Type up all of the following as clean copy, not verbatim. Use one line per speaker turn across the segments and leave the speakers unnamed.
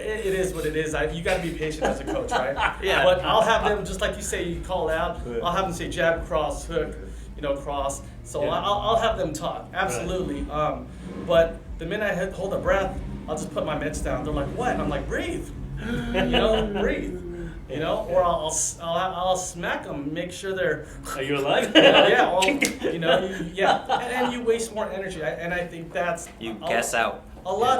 it is what it is. You got to be patient as a coach, right?
Yeah.
But I'll have them, just like you say, you call it out. I'll have them say jab, cross, hook, cross. So
Yeah.
I'll have them talk, absolutely.
Right.
But the minute I hold a breath, I'll just put my mitts down. They're like, what? And I'm like, breathe. Breathe. Or I'll smack them, make sure they're.
Are you alive?
Yeah. And you waste more energy, and I think that's
You guess out.
a lot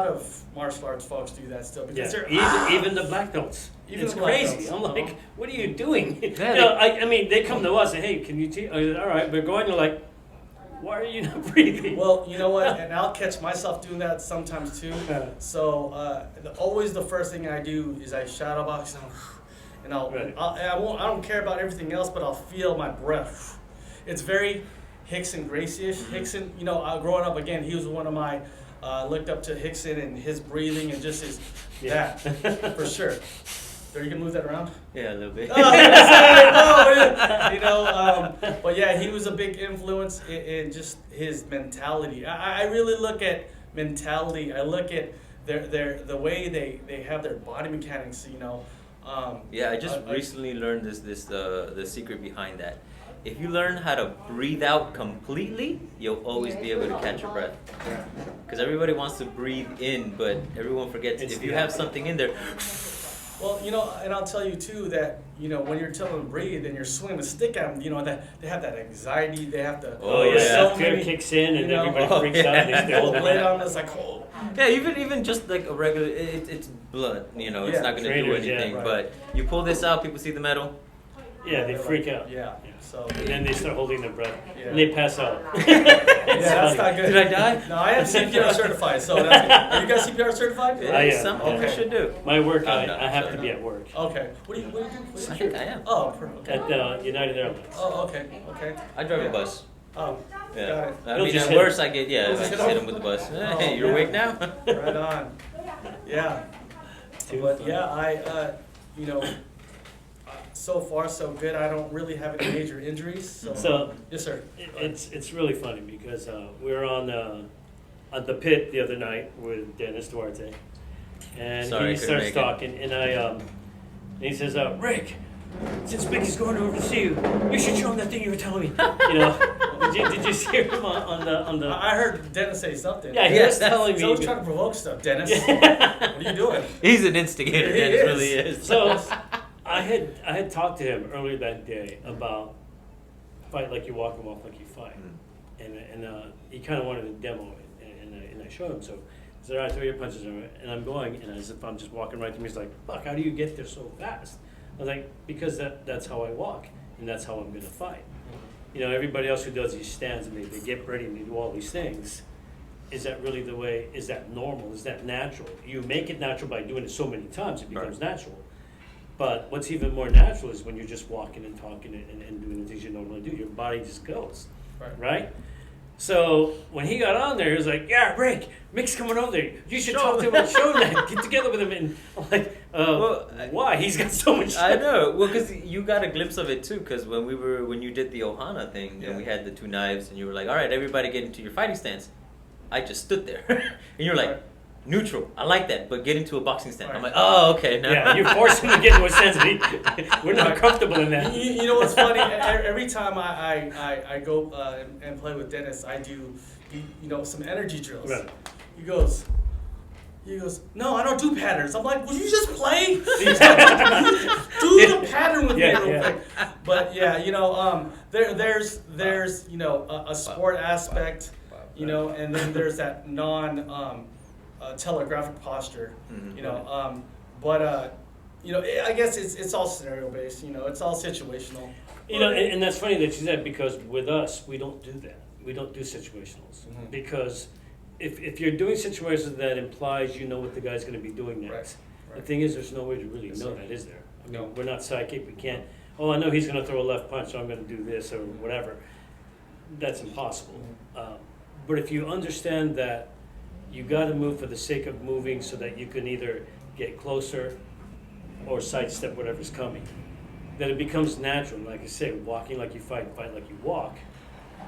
of martial arts folks do that still because they're
even the black belts.
Even
it's
the black
crazy.
belts,
I'm like, what are you doing?
Yeah,
I mean, they come to us and hey, can you teach? All right, we're going. They're like, why are you not breathing?
Well, you know what, and I'll catch myself doing that sometimes too. So always the first thing I do is I shadow box and I don't care about everything else, but I'll feel my breath. It's very Hickson Gracie-ish. Hickson, growing up again, he was one of my looked up to Hickson and his breathing and just his that for sure. Are you gonna move that around?
Yeah, a little bit.
But yeah, he was a big influence in just his mentality. I really look at mentality. I look at the way they have their body mechanics.
I just recently learned the secret behind that. If you learn how to breathe out completely, you'll always be able to catch your breath. Because everybody wants to breathe in, but everyone forgets if you have something in there.
Well, and I'll tell you too that when you're telling them to breathe and you're swinging a stick at them, that they have that anxiety. They have to.
Fear kicks in and everybody freaks out. And they still
lay down. It's like
Yeah, even just like a regular, it's blood. It's not going to do anything.
Right.
But you pull this out, people see the metal.
Yeah, they freak out.
Yeah. So.
And then they start holding their breath.
Yeah.
And they pass out.
That's not good.
Did I die?
No, I am CPR certified. So are you guys CPR certified?
Yeah, it's something you should do.
My work, I have to be at work.
Okay. What do you do?
I think I am.
Oh, okay.
At United Airlines.
Oh, okay.
I drive a bus.
Oh,
Yeah.
got it.
I mean, at worst, I get, I just hit him with the bus. Hey, you're awake now?
Right on. Yeah. But yeah, so far so good. I don't really have any major injuries. So yes, sir.
It's really funny because we were on the pit the other night with Dennis Duarte, and he starts talking, and he says, "Rick, since Mickey's going over to see you, you should show him that thing you were telling me." Did you see him on the?
I heard Dennis say something.
Yeah, he was telling me.
He's always trying to provoke stuff, Dennis. What are you doing?
He's an instigator. Dennis really is.
So I had talked to him earlier that day about fight like you walk and walk like you fight, and he kind of wanted to demo it, and I showed him. So I said, "All right, throw your punches," and I'm going, and as if I'm just walking right to him. He's like, "Fuck, how do you get there so fast?" I was like, "Because that's how I walk, and that's how I'm gonna fight." Everybody else who does these stands and they get ready and they do all these things. Is that really the way? Is that normal? Is that natural? You make it natural by doing it so many times, it becomes natural. But what's even more natural is when you're just walking and talking and doing the things you normally do. Your body just goes, right? So when he got on there, he was like, "Yeah, Rick, Mick's coming over there. You should talk to him and show him that. Get together with him." And I'm like, why? He's got so much stuff.
I know. Well, because you got a glimpse of it too. Because when you did the Ohana thing, and we had the two knives, and you were like, "All right, everybody get into your fighting stance." I just stood there, and you're like, "Neutral. I like that, but get into a boxing stance." I'm like, "Oh, okay." Now.
Yeah, you force him to get into a stance. We're not comfortable in that.
You know what's funny? Every time I go and play with Dennis, I do some energy drills.
Right.
He goes, "No, I don't do patterns." I'm like, "Will you just play? Do the pattern with me real quick." But there's a sport aspect, and then there's that telegraphic posture, but I guess it's all scenario based. It's all situational.
And that's funny that you said, because with us we don't do that. We don't do situationals because if you're doing situations, that implies you know what the guy's going to be doing next. Right. The thing is, there's no way to really know that, is there? I mean, we're not psychic. We can't. Oh, I know he's going to throw a left punch, so I'm going to do this or whatever. That's impossible. But if you understand that you got to move for the sake of moving, so that you can either get closer or sidestep whatever's coming, then it becomes natural. Like I say, walking like you fight like you walk.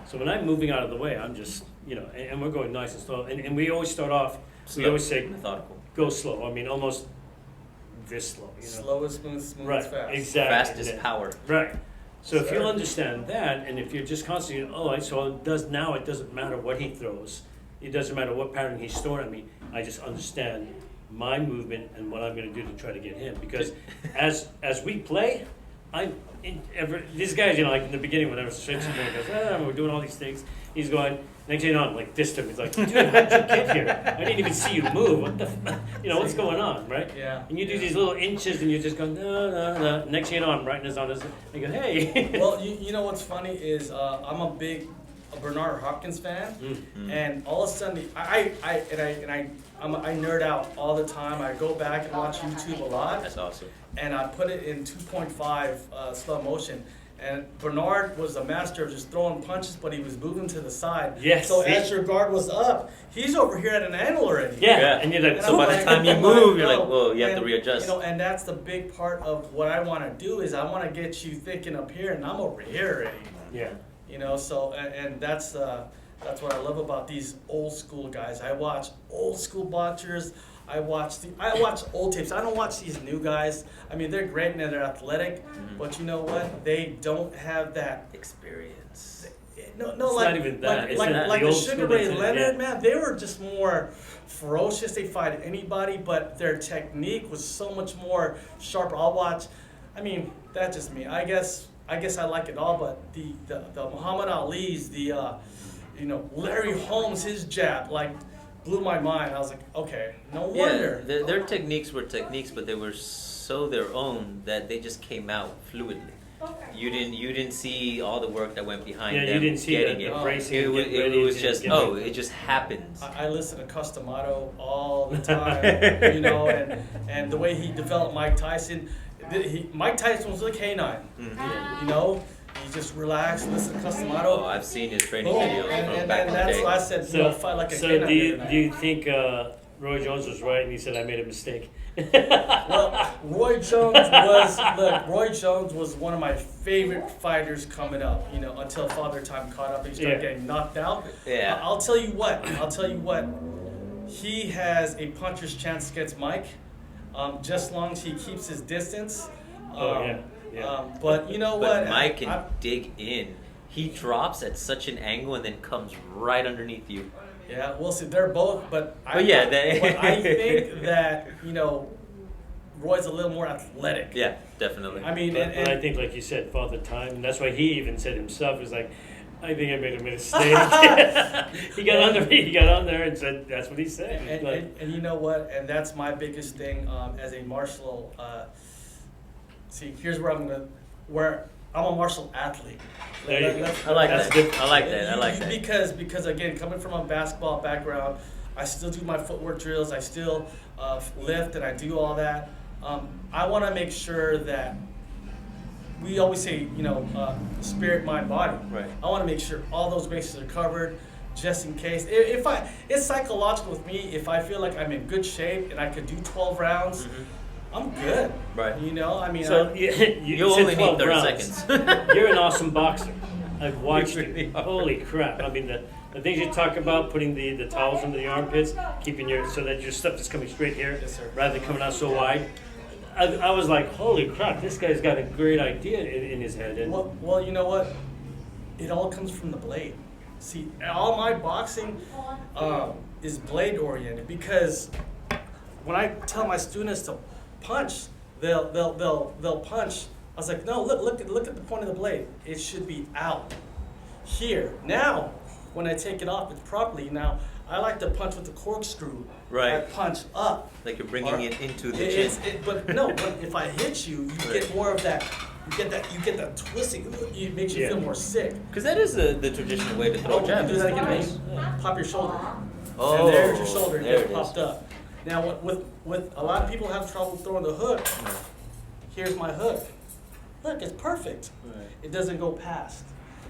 So when I'm moving out of the way, I'm just, and we're going nice and slow. And we always start off, we always say,
methodical.
go slow. I mean, almost this slow. You know?
Slow is smooth, smooth
Right,
is fast.
exactly.
Fast is power.
Right. So if you
Sure.
understand that, and if you're just constantly, so it doesn't matter what he throws, it doesn't matter what pattern he's throwing at me. I just understand my movement and what I'm going to do to try to get him. Because as we play, these guys, like in the beginning when I was switching, we're doing all these things. He's going. Next thing you know, I'm like this to him. He's like, dude, how'd you get here? I didn't even see you move. What the, what's going on, right?
Yeah.
And you do these little inches, and you're just going, no. Next thing you know, I'm writing this on his. I go, hey.
Well, you know what's funny is I'm a big Bernard Hopkins fan, and all of a sudden I nerd out all the time. I go back and watch YouTube a lot.
That's awesome.
And I put it in 2.5 slow motion. And Bernard was a master of just throwing punches, but he was moving to the side.
Yes.
So as your guard was up, he's over here at an angle already.
Yeah. And you're like,
so by the time you move, you're like, whoa, you have to readjust.
And that's the big part of what I want to do is I want to get you thinking up here, and I'm over here already.
Yeah.
So and that's what I love about these old school guys. I watch old school boxers. I watch old tapes. I don't watch these new guys. I mean, they're great and they're athletic, but you know what? They don't have that
experience.
No,
it's
like
not even that.
like the Sugar Ray Leonard,
yeah.
man. They were just more ferocious. They fight anybody, but their technique was so much more sharper. I'll watch. I mean, that's just me. I guess I like it all, but the Muhammad Ali's, Larry Holmes, his jab, blew my mind. I was like, okay, no wonder.
Yeah, their techniques were techniques, but they were so their own that they just came out fluidly. You didn't see all the work that went behind them.
You didn't see
getting
the
it.
bracing.
It was just it just happens.
I listen to Customato all the time, and the way he developed Mike Tyson. Mike Tyson was like canine, He just relaxed, listen to Customato.
Oh, I've seen his training videos from back in the day.
That's why I said, fight like a canine.
So do you think Roy Jones was right and he said, I made a mistake?
Well, Roy Jones was one of my favorite fighters coming up, until Father Time caught up and he started getting knocked out.
Yeah.
I'll tell you what, he has a puncher's chance against Mike, just as long as he keeps his distance. But you know what?
Mike can dig in. He drops at such an angle and then comes right underneath you.
Yeah, we'll see. They're both, but I think that Roy's a little more athletic.
Yeah, definitely.
I mean,
but I think, like you said, Father Time, and that's why he even said himself, he's like, I think I made a mistake. He got on there and said, that's what he said.
And you know what? And that's my biggest thing as a martial. See, here's where I'm a martial athlete.
I like that.
Because again, coming from a basketball background, I still do my footwork drills. I still lift and I do all that. I want to make sure that we always say, spirit, mind, body.
Right.
I want to make sure all those bases are covered, just in case. It's psychological with me. If I feel like I'm in good shape and I could do 12 rounds. Mm-hmm. I'm good.
Right.
I mean.
So
you only need 30
rounds.
seconds.
You're an awesome boxer. I've watched you. Holy crap. I mean, the things you talk about, putting the towels under the armpits, keeping so that your stuff is coming straight here, rather than coming out so wide. I was like, holy crap, this guy's got a great idea in his head. And
well, you know what? It all comes from the blade. See, all my boxing is blade oriented, because when I tell my students to punch, they'll punch. I was like, no, look at the point of the blade. It should be out here. Now, when I take it off, it's properly. Now, I like to punch with the corkscrew.
Right.
I punch up.
Like you're bringing it into the chin.
But if I hit you, get more of that. You get that twisting. It makes you feel more sick.
Because that is the traditional way to throw jabs.
Do that again, pop your shoulder.
Oh,
and there's your shoulder.
There
It popped up. Now, with a lot of people have trouble throwing the hook. Here's my hook. Look, it's perfect.
Right.
It doesn't go past.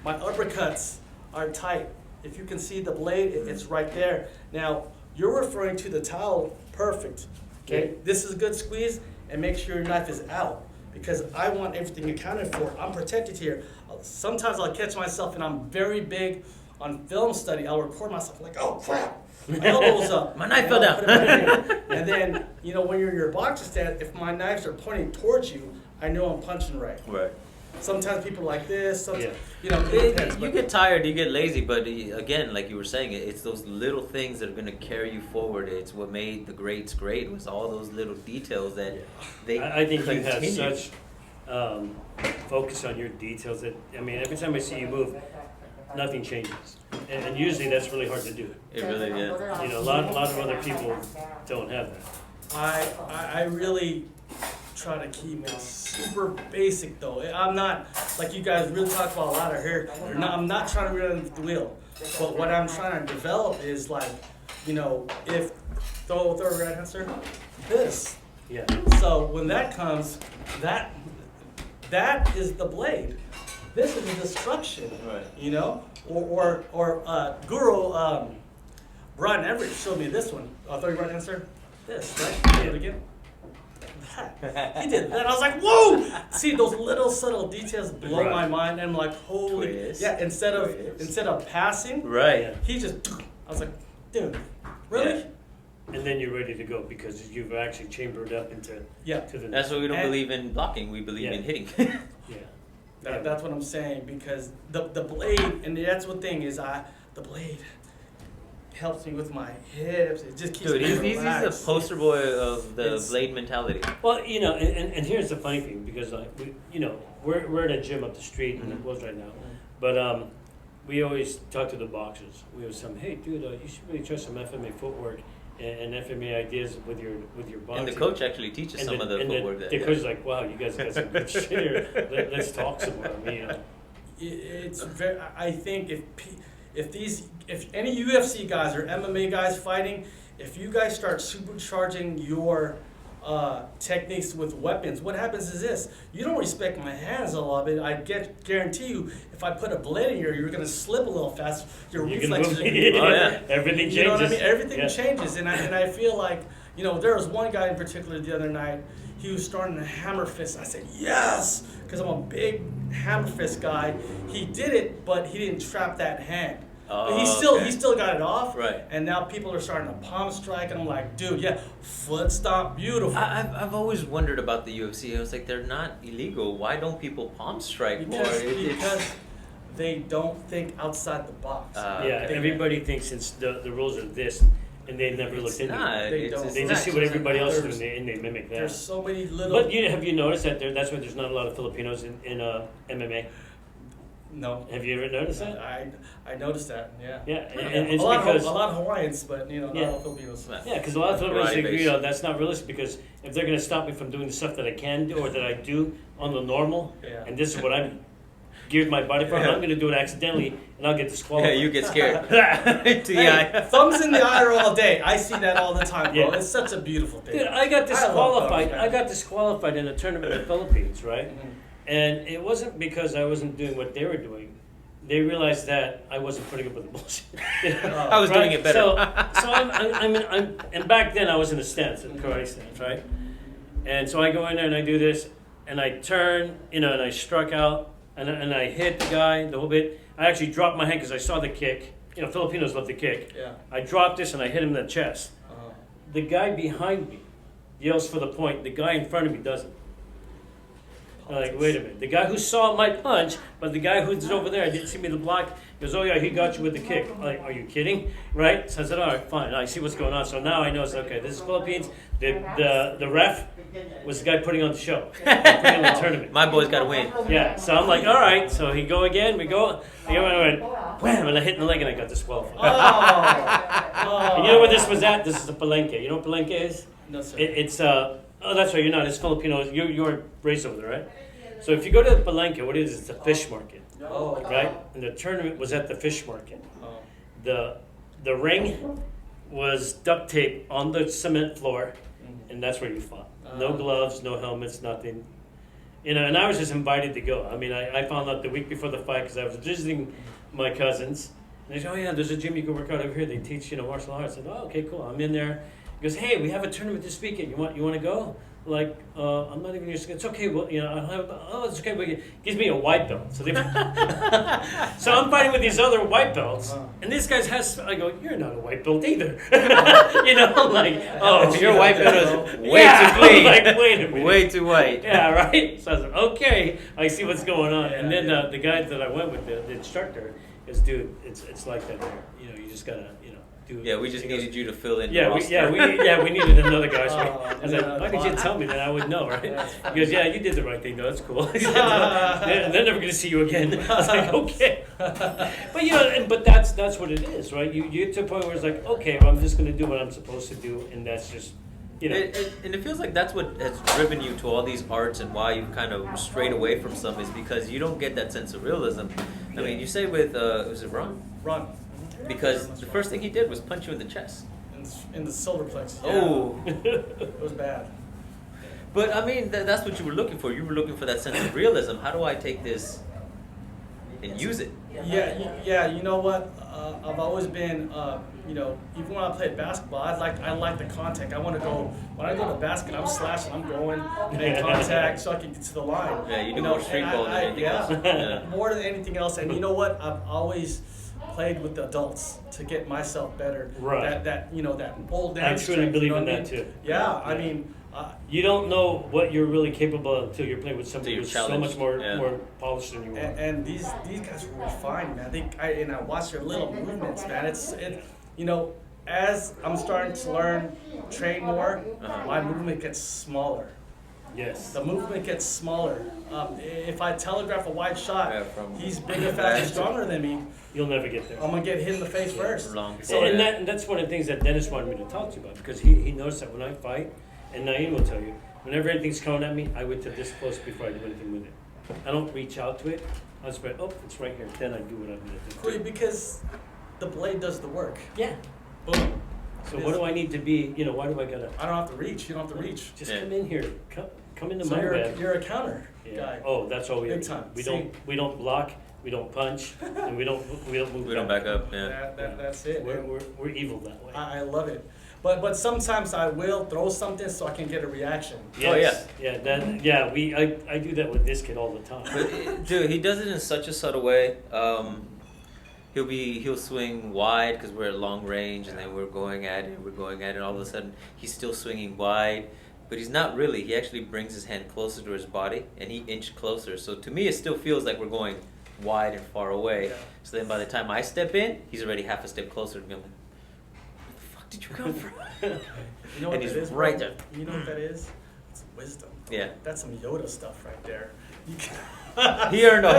My uppercuts are tight. If you can see the blade, it's right there. Now, you're referring to the towel. Perfect. Okay? This is a good squeeze, and make sure your knife is out, because I want everything accounted for. I'm protected here. Sometimes I'll catch myself, and I'm very big on film study. I'll record myself like, oh, crap. My elbow was up.
My knife fell down.
Put it back in. And then, you know, when you're in your boxing stand, if my knives are pointing towards you, I know I'm punching right.
Right.
Sometimes people like this. Sometimes, you know,
You get tired, you get lazy, but again, like you were saying, it's those little things that are going to carry you forward. It's what made the greats great, was all those little details that they
I think you have
continue.
such focus on your details that, I mean, every time I see you move, nothing changes. And usually that's really hard to do.
It really is.
You know, a lot of other people don't have that.
I really try to keep it super basic though. I'm not like you guys really talk about a lot of hair. I'm not trying to reinvent the wheel. But what I'm trying to develop is like, you know, if throw a right answer, this.
Yeah.
So when that comes, that is the blade. This is the destruction.
Right.
You know, or Guru Brian Everett showed me this one. I'll throw you right answer. This right. Do it again. He did that. I was like, whoa! See, those little subtle details blow my mind. And I'm like, holy, yeah. Instead of passing,
right,
he just. I was like, dude, really?
Yeah. And then you're ready to go because you've actually chambered up into to the.
That's why we don't believe in blocking. We believe in hitting.
That's what I'm saying, because the blade, and that's what thing is, the blade helps me with my hips. It just keeps me relaxed.
He's the poster boy of the blade mentality.
Well, you know, and here's the funny thing, because like we're at a gym up the street in the Woods right now, but we always talk to the boxers. We always tell them, hey, dude, you should really try some FMA footwork and FMA ideas with your boxing.
And the coach actually teaches some of the footwork.
The coach is like, wow, you guys got some good shit here. Let's talk some more. I mean,
it's very. I think if any UFC guys or MMA guys fighting, if you guys start supercharging your techniques with weapons, what happens is this: you don't respect my hands a lot bit. I guarantee you, if I put a blade in here, you're gonna slip a little fast. Your reflexes are gonna be
everything changes.
You know what I mean? Everything changes, and I feel like, you know, there was one guy in particular the other night. He was starting to hammer fist. I said yes, because I'm a big hammer fist guy. He did it, but he didn't trap that hand. But he still got it off.
Right.
And now people are starting to palm strike, and I'm like, dude, foot stomp, beautiful.
I've always wondered about the UFC. I was like, they're not illegal. Why don't people palm strike more?
Because they don't think outside the box.
Everybody thinks since the rules are this, and they never looked into it. They just see what everybody else is doing, and they mimic that.
There's so many little.
But have you noticed that that's why there's not a lot of Filipinos in MMA?
No.
Have you ever noticed that?
I noticed that. Yeah.
Yeah, and it's
a lot
because
of Hawaiians, but not all Filipinos.
Yeah, because a lot of Filipinos agree, that's not realistic, because if they're going to stop me from doing the stuff that I can do or that I do on the normal, and this is what I'm geared my body for, I'm going to do it accidentally and I'll get disqualified.
Yeah, you get scared.
Thumbs in the eye all day. I see that all the time, bro. It's such a beautiful thing.
Dude, I got disqualified in a tournament in the Philippines, right? Mm-hmm. And it wasn't because I wasn't doing what they were doing. They realized that I wasn't putting up with the bullshit.
I was doing it better.
So and back then I was in a stance, in karate stance, right? And so I go in there and I do this, and I turn, and I struck out, and I hit the guy the whole bit. I actually dropped my hand because I saw the kick. Filipinos love the kick.
Yeah.
I dropped this and I hit him in the chest. The guy behind me yells for the point. The guy in front of me doesn't. I'm like, wait a minute. The guy who saw my punch, but the guy who's over there didn't see me the block, goes, oh yeah, he got you with the kick. I'm like, are you kidding? Right? So I said, all right, fine. I see what's going on. So now I know, okay, this is Philippines. The ref was the guy putting on the show, putting on the tournament.
My boy's got to win.
Yeah. So I'm like, all right. So he go again. We go. I went, wham, and I hit in the leg and I got disqualified. And you know where this was at? This is the Palenque. You know what Palenque is?
No, sir.
It's oh, that's right. You're not. It's Filipino. You were raised over there, right? So if you go to the Palenque, what it is, it's a fish market, right? And the tournament was at the fish market. The ring was duct tape on the cement floor, and that's where you fought. No gloves, no helmets, nothing. And I was just invited to go. I mean, I found out the week before the fight because I was visiting my cousins. And they said, oh yeah, there's a gym you can work out over here. They teach, martial arts. I said, oh, okay, cool. I'm in there. He goes, hey, we have a tournament this weekend. You want to go? like, I'm not even used to it. It's okay. Well, I don't have. Oh, it's okay. But it gives me a white belt. So so I'm fighting with these other white belts, and this guy's has. I go, you're not a white belt either. Like, oh,
your white belt is way
yeah,
too clean.
Like, wait a minute.
Way too white.
Yeah, right. So I was like, okay, I see what's going on.
Yeah,
And then the guy that I went with, the instructor, is, dude, it's like that there. You just gotta, do it.
Yeah, we just needed you to fill in.
Yeah,
the roster.
we needed another guy. So
Oh,
I was like, why did you tell me that? I would know, right?
That's
He goes, yeah, you did the right thing, though. That's cool. He said, they're never gonna see you again. I was like, okay. But but that's what it is, right? You get to a point where it's like, okay, well, I'm just gonna do what I'm supposed to do, and that's just. And
it feels like that's what has driven you to all these arts and why you've kind of strayed away from some is because you don't get that sense of realism. I mean, you say with, was it Ron?
Ron.
Because the first thing he did was punch you in the chest.
In the solar plex. Yeah.
Oh.
It was bad.
But I mean, that's what you were looking for. You were looking for that sense of realism. How do I take this and use it?
Yeah. You know what? I've always been, even when I played basketball, I like the contact. I want to go. When I go to the basket, I'm slashing. I'm going, make contact, so I can get to the line.
Yeah, you do more street ball than anything else. Yeah.
More than anything else. And you know what? I've always played with the adults to get myself better.
Right.
That old
I truly believe in that too.
Yeah, I mean.
You don't know what you're really capable of until you're playing with somebody who's so much more polished than you are.
And these guys were refined, man. I watch their little movements, man. As I'm starting to train more, my movement gets smaller.
Yes.
The movement gets smaller. If I telegraph a wide shot, he's bigger, faster, stronger than me.
You'll never get there.
I'm gonna get hit in the face first.
And that's one of the things that Dennis wanted me to talk to you about, because he noticed that when I fight, and Naeem will tell you, whenever anything's coming at me, I wait to this close before I do anything with it. I don't reach out to it. I just go, oh, it's right here. Then I do what I'm gonna do.
Cool, because the blade does the work.
Yeah.
Boom.
So what do I need to be? Why do I gotta?
I don't have to reach. You don't have to reach.
Just come in here. Come into
So
my web.
you're a counter guy.
Oh, that's all we
Big
do.
time.
We don't block. We don't punch, and we don't move.
We don't back up. Yeah.
That's it.
We're evil that way.
I love it. But sometimes I will throw something so I can get a reaction.
Yes. Oh yeah. I do that with this kid all the time.
But dude, he does it in such a subtle way. He'll swing wide because we're at long range, and then we're going at it. And all of a sudden he's still swinging wide, but he's not really. He actually brings his hand closer to his body, and he inched closer. So to me, it still feels like we're going wide and far away. Yeah. So then by the time I step in, he's already half a step closer to me. I'm like, where the fuck did you come from?
You know what
and
that
he's
is,
right
bro?
there.
You know what that is? It's wisdom.
Yeah.
That's some Yoda stuff right there.
He earned all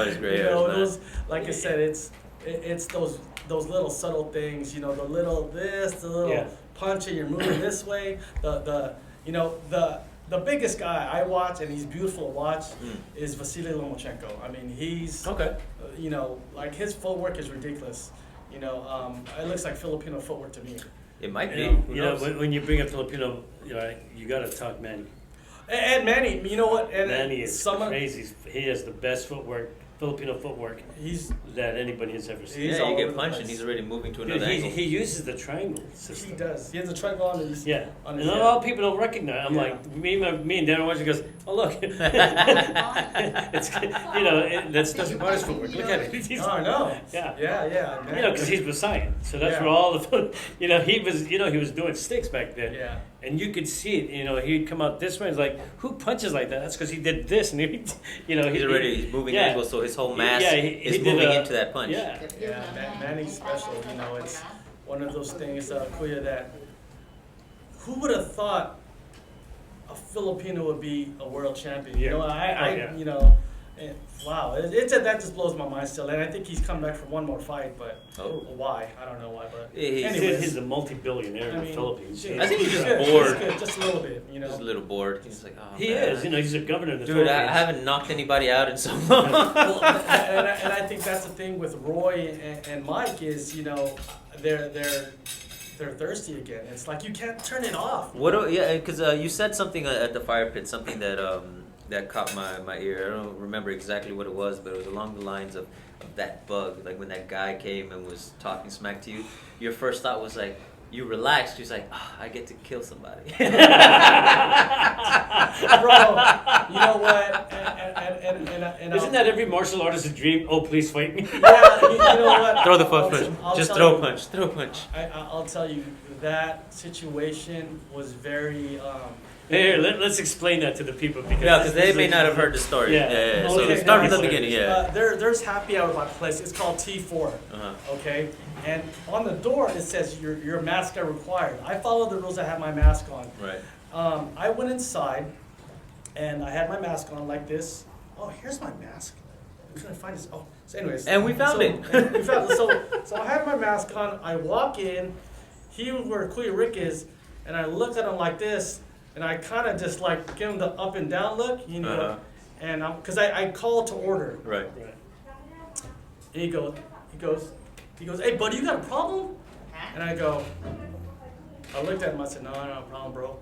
his gray hairs.
Those, like I said, it's those little subtle things. The little this, the little punch, and you're moving this way. The biggest guy I watch, and he's beautiful to watch, is Vasily Lomachenko. I mean, he's
okay.
Like his footwork is ridiculous. It looks like Filipino footwork to me.
It might be.
When you bring up Filipino, you got to talk Manny.
And Manny, you know what? And
Manny is crazy. He has the best footwork, Filipino footwork, that anybody has ever seen.
Yeah, you get punched and he's already moving to another angle.
He uses the triangle system.
He does. He has a triangle on his
and not all people don't recognize. I'm like, me and Dan watching goes, oh look, it's that's Dusty Barnes' footwork. Look at it.
Oh, I know.
Yeah. Because he's Messiah, so that's where all the he was doing sticks back then.
Yeah.
And you could see it. He'd come out this way. It's like, who punches like that? That's because he did this, and
he's moving angle, so his whole mass is moving into that punch.
Manny's special. It's one of those things, Kuya, that who would have thought a Filipino would be a world champion? Wow, that just blows my mind still, and I think he's come back for one more fight, but why? I don't know why, but
he's a multi-billionaire in the Philippines.
I think he's just bored.
Just a little bit,
Just a little bored. He's like, oh,
he is. He's a governor of the
Philippines.
Dude,
I haven't knocked anybody out in so long.
and I think that's the thing with Roy and Mike is, they're thirsty again. It's like you can't turn it off.
Because you said something at the fire pit, something that caught my ear. I don't remember exactly what it was, but it was along the lines of that bug. Like when that guy came and was talking smack to you, your first thought was like, you relax. She's like, I get to kill somebody.
Bro, you know what? And
Isn't that every martial artist's dream? Oh, please fight me.
Yeah, you know what?
Throw the punch. Just throw a punch. Throw a punch.
I'll tell you, that situation was very.
Here, let's explain that to the people
because they may not have heard the story.
Yeah.
So
Okay,
start from the beginning. Yeah.
There's happy hour at my place. It's called T4. Okay, and on the door it says your mask are required. I follow the rules. I have my mask on.
Right.
I went inside, and I had my mask on like this. Oh, here's my mask. I'm trying to find this. Oh, so anyways.
And we found it.
We found it. So I had my mask on. I walk in. He was where Kuya Rick is, and I look at him like this. And I kind of just like give him the up and down look, you know, and because I call to order.
Right.
And he goes, hey buddy, you got a problem? And I looked at him. I said, no, I don't have a problem, bro.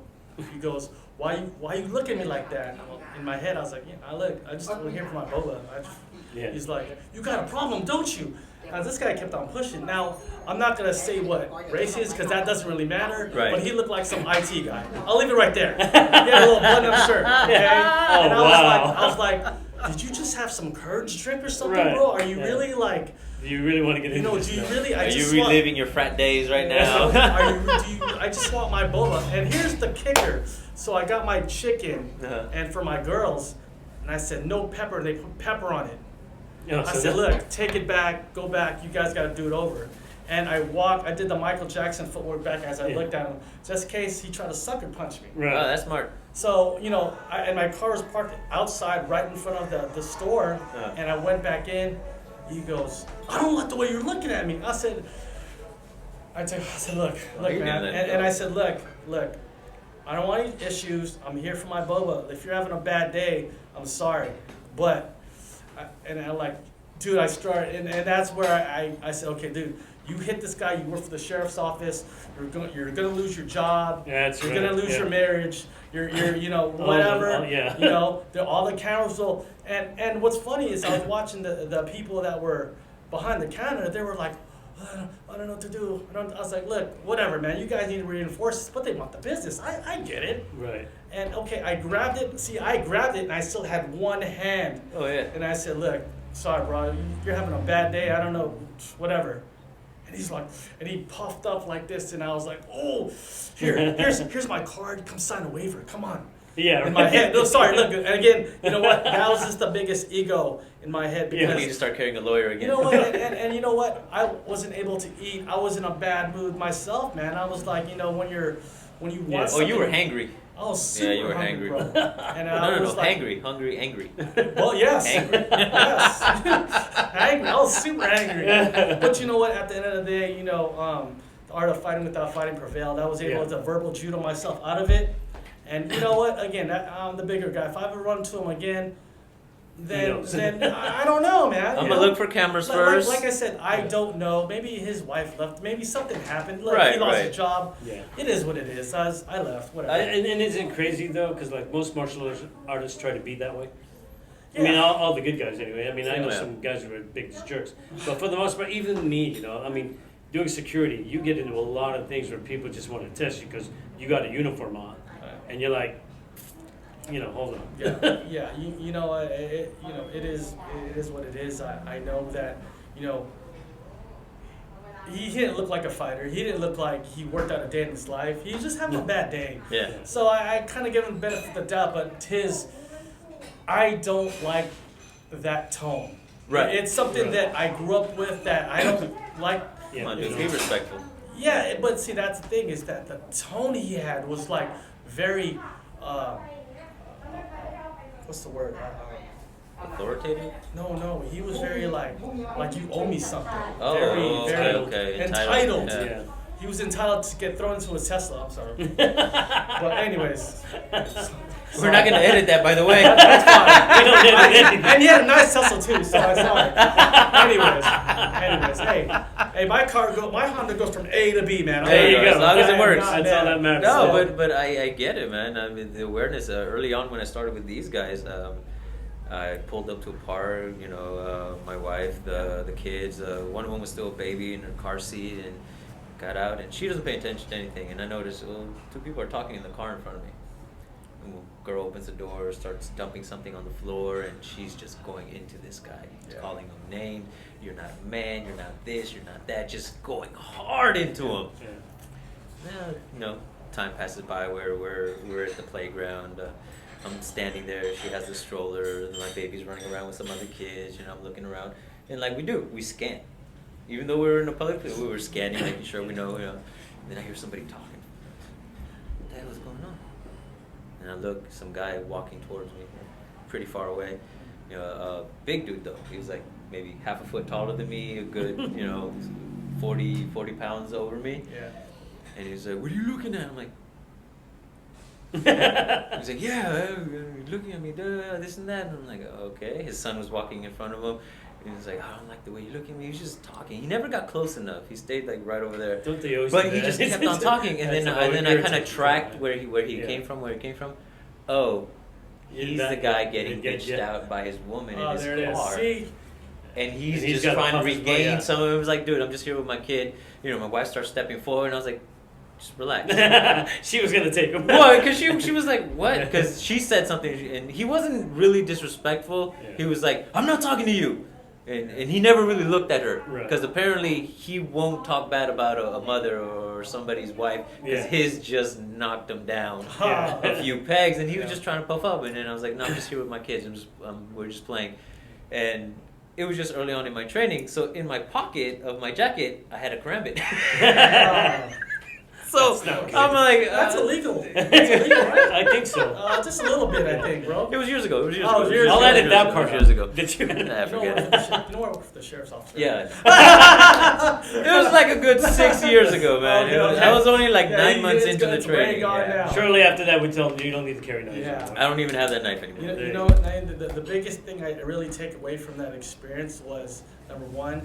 He goes, why you look at me like that? And in my head, I was like, I just want to hear from my boba. He's like, you got a problem, don't you? Now this guy kept on pushing. Now I'm not gonna say what race he is because that doesn't really matter.
Right.
But he looked like some IT guy. I'll leave it right there. He had a little button-up shirt. Okay. And I was like, did you just have some courage drink or something, bro? Are you really like?
Do you really want to get into this?
Do you really?
Are you reliving your frat days right now?
I just want my boba. And here's the kicker. So I got my chicken, and for my girls, and I said no pepper. And they put pepper on it. I said, look, take it back, go back. You guys got to do it over. And I did the Michael Jackson footwork back as I looked at him, just in case he tried to sucker punch me.
Right.
Oh, that's smart.
So, and my car was parked outside right in front of the store, and I went back in. He goes, I don't like the way you're looking at me. I said, look, man. And I said, look, I don't want any issues. I'm here for my boba. If you're having a bad day, I'm sorry. But, I'm like, dude, I started, and that's where I said, okay, dude, you hit this guy, you work for the sheriff's office, you're gonna lose your job, you're gonna lose your marriage, you're whatever, all the cameras will, and what's funny is I was watching the people that were behind the counter, they were like, I don't know what to do. I was like, look, whatever, man. You guys need to reinforce this, but they want the business. I get it.
Right.
And okay, I grabbed it. See, I grabbed it, and I still had one hand.
Oh yeah.
And I said, look, sorry, bro. You're having a bad day. I don't know, whatever. And he's like, and he puffed up like this, and I was like, oh, here's my card. Come sign a waiver. Come on.
Yeah.
In my head. No, sorry. Look, and again, you know what? That was just the biggest ego in my head. Because
you need to start carrying a lawyer again.
You know what? And you know what? I wasn't able to eat. I was in a bad mood myself, man. I was like, when you want something.
Oh, you were hangry.
I was super
you were
hungry, bro. And
no, like, hungry, angry.
Well, yes.
Angry.
Yes. Angry. I was super angry. But you know what? At the end of the day, the art of fighting without fighting prevailed. I was able to verbal judo myself out of it. And you know what? Again, I'm the bigger guy. If I ever run into him again, then I don't know, man.
I'm gonna look for cameras first.
Like I said, I don't know. Maybe his wife left. Maybe something happened. Look, he lost his job. Yeah. It is what it is. I left. Whatever.
And isn't it crazy though? Because like most martial artists try to be that way. Yeah. I mean, all the good guys anyway. I mean, I know some guys who are big jerks, but for the most part, even me, I mean, doing security, you get into a lot of things where people just want to test you because you got a uniform on. And you're like, hold on.
Yeah. It is what it is. I know that, he didn't look like a fighter. He didn't look like he worked out a day in his life. He was just having a bad day.
Yeah.
So I kind of give him the benefit of the doubt, but I don't like that tone.
Right.
It's something that I grew up with that I don't like.
Yeah. Be respectful.
Yeah, but see, that's the thing is that the tone he had was like very, what's the word?
Authoritative?
No, he was very like you owe me something.
Oh,
very
okay.
Entitled.
Yeah.
He was entitled to get thrown into a Tesla. I'm sorry. But anyways.
We're not going to edit that, by the way.
That's fine. We don't edit anything. And he had a nice Tesla too, so I'm sorry. Anyways, hey, my Honda goes from A to B, man.
There you go. As long as it works.
That's all that matters.
No, but I get it, man. I mean, the awareness, early on when I started with these guys, I pulled up to a park, my wife, the kids, one of them was still a baby in her car seat, and got out, and she doesn't pay attention to anything. And I noticed, two people are talking in the car in front of me. And the girl opens the door, starts dumping something on the floor, and she's just going into this guy, calling him names. You're not a man. You're not this. You're not that. Just going hard into him. Yeah. Time passes by. We're at the playground. I'm standing there. She has the stroller. And my baby's running around with some other kids. I'm looking around, and like we scan. Even though we were in a public place, we were scanning, making sure we know. Then I hear somebody talking. What the hell is going on? And I look, some guy walking towards me, pretty far away. A big dude though. He was like maybe half a foot taller than me, a good 40 pounds over me.
Yeah.
And he's like, "What are you looking at?" I'm like. He's like, "Yeah, you're looking at me, this and that." And I'm like, "Okay." His son was walking in front of him. And he was like, "I don't like the way you look at me." He was just talking. He never got close enough. He stayed like right over there.
Don't they always
But
do
he
that?
just kept on talking, and then I kind of tracked where he came from. Oh, he's the guy getting bitched out by his woman in his car.
See?
And he's just trying to regain some of it. It was like, dude, I'm just here with my kid. My wife starts stepping forward, and I was like, just relax.
She was gonna take him.
Well, because she was like, what? Because she said something, and he wasn't really disrespectful.
Yeah.
He was like, I'm not talking to you. And he never really looked at her.
Right.
Because apparently he won't talk bad about a mother or somebody's wife. Because his just knocked him down a few pegs. And he was just trying to puff up. And then I was like, no, I'm just here with my kids. We're just playing. And it was just early on in my training. So in my pocket of my jacket, I had a karambit. So I'm like,
that's illegal. That's illegal, right?
I think so.
Just a little bit, I think, bro.
It was years ago.
I'll edit that part.
Years ago.
Did you?
I forget.
You know what? The sheriff's officer.
Yeah. It was like a good 6 years ago, man. I was only like 9 months into the training.
Shortly after that, we tell them you don't need to carry knives.
Yeah.
I don't even have that knife anymore.
You know what, Naeem, the biggest thing I really take away from that experience was, number one,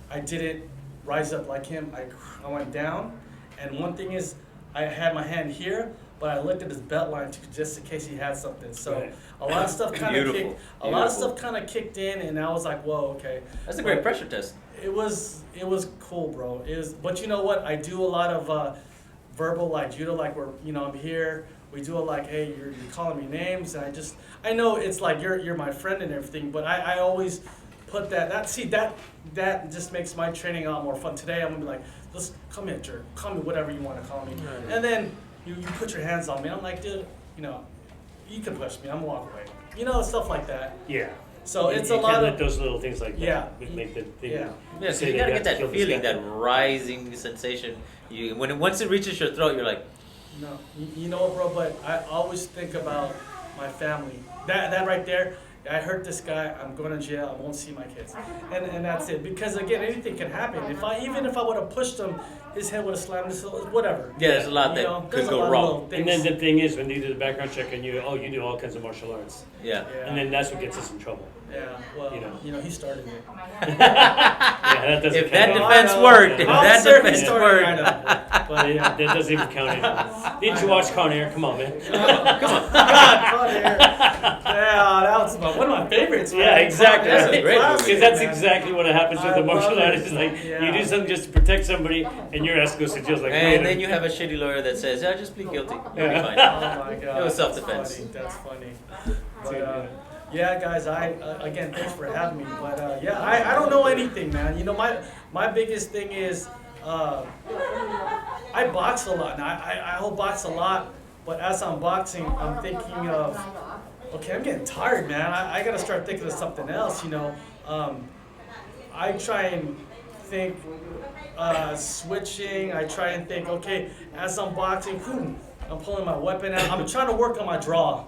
I didn't rise up like him. I went down. And one thing is, I had my hand here, but I looked at his belt line too, just in case he had something. So a lot of stuff kind of kicked in, and I was like, "Whoa, okay."
That's a great pressure test.
It was cool, bro. But you know what? I do a lot of verbal like judo, like where I'm here. We do it like, "Hey, you're calling me names," and I know it's like you're my friend and everything, but I always put that just makes my training a lot more fun. Today I'm gonna be like, "Let's call me a jerk, call me whatever you want to call me," and then you put your hands on me. I'm like, dude, you can push me. I'm gonna walk away. Stuff like that.
Yeah.
So it's
you
a lot
can't
of
let those little things like that.
Yeah.
Make the thing.
Yeah. So you gotta get that feeling, that rising sensation. Once it reaches your throat, you're like.
No, you know what, bro? But I always think about my family. That right there. I hurt this guy. I'm going to jail. I won't see my kids, and that's it. Because again, anything can happen. Even if I would have pushed him, his head would have slammed. Whatever.
Yeah, there's a lot that could go wrong.
And then the thing is, when they do the background check on you, you do all kinds of martial arts.
Yeah.
And then that's what gets us in trouble.
Yeah. Well, he started it.
That doesn't
if that defense worked,
but that doesn't even count anymore. Didn't you watch Con Air? Come on, man.
Come on. Con Air. Yeah, that was one of my favorites. Man.
Yeah, exactly.
That's a great movie.
Because that's exactly what happens with the martial arts. Like you do something just to protect somebody, and your ass goes to jail. Like,
and then you have a shitty lawyer that says, "Yeah, just plead guilty. You'll be fine."
Oh my god.
It was self-defense.
That's funny. But, yeah, guys. Again, thanks for having me. But I don't know anything, man. My biggest thing is I box a lot. Now I box a lot, but as I'm boxing, I'm thinking of, okay, I'm getting tired, man. I gotta start thinking of something else. I try and think switching. I try and think, okay, as I'm boxing, I'm pulling my weapon out. I'm trying to work on my draw.